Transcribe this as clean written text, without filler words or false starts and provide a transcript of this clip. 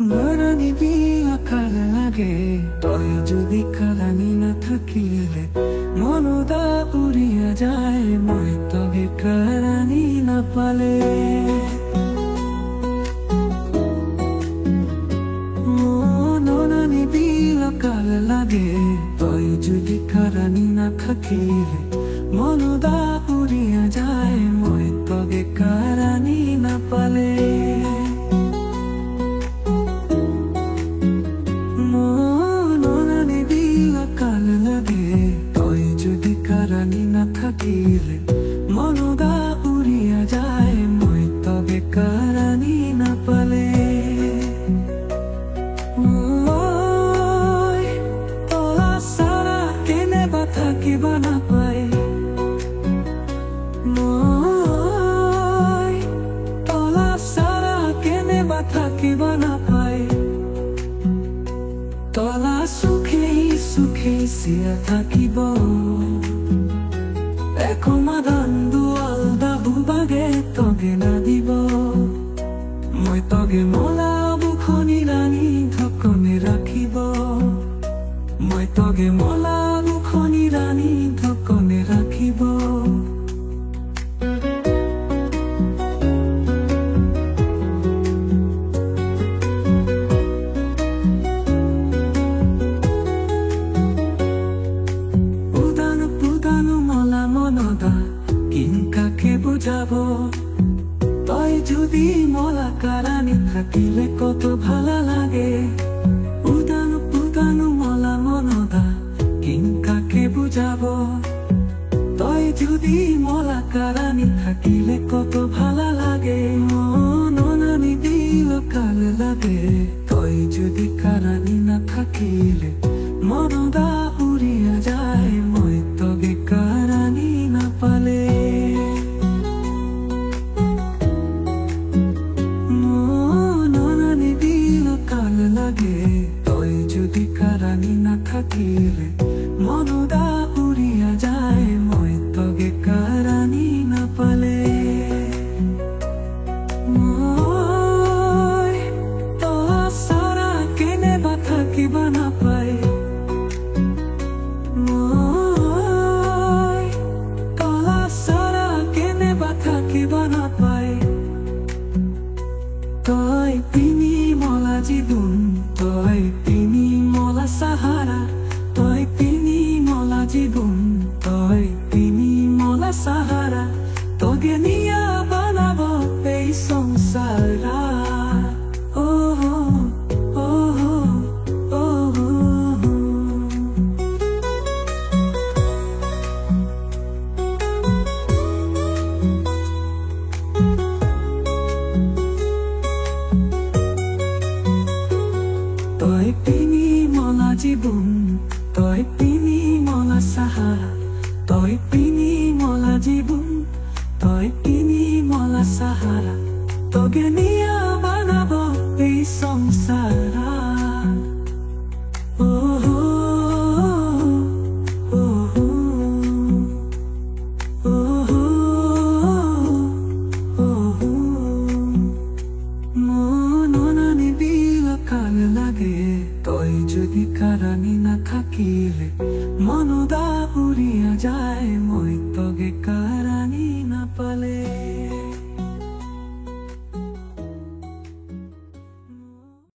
মরণি বিয়া কাল লাগে তয় যদি কালানি না থাকিলে মনদা উড়িয়া যায় মই তবে কারানি না পালে মননি বিয়া কাল লাগে তয় যদি কারানি না থাকিলে মনদা উড়িয়া যায় মই তবে কারানি না পালে থাকিলে মনদা উড়িয়া যায় মই তবে কারানি না পালে তলা সারা কেনে বা থাকিবা না পাই তলা সারা কেনে বা থাকিবা না পাই তলা সুখে সুখে সিয়া থাকিব সমাধান দুয়াল দাবু বাগে তগে না দিব মই তগে মলা বুখনি রানী ঢকনে রাখিব মই তগে মলা বুখনি রানী ঢকনে রাখিব বুঝাবো তই যদি মলা কারানি থাকিলে কত ভালা লাগে উদানো পুদানো মলা মনদা কিংকাকে বুঝাবো তই যদি মলা কারানি থাকিলে কত ভালা লাগে মননি দিল কাল লাগে তই যদি কারানি না থাকিলে মনদা উড়িয়া যায় মই তবে কারানি না পালে তই যদি কারানি না থাকিলে মনদা উড়িয়া যায় মই তগে কারানি না পালে তলা সারা কেনে বা থাকিবা না পাই তলা সারা কেনে বা থাকিবা না পাই তই তিনি মলা জীবন তই তিনি মলা সাহারা তই তিনি মলা জীবন তই তিনি মলা সাহারা তোগে নিয়া বানাব এই সংসারা তই তিনি মলা জীবন তই তিনি মলা সাহারা তই তিনি মলা জীবন তই তিনি মলা সাহারা তোগে নিয়া বানাব এই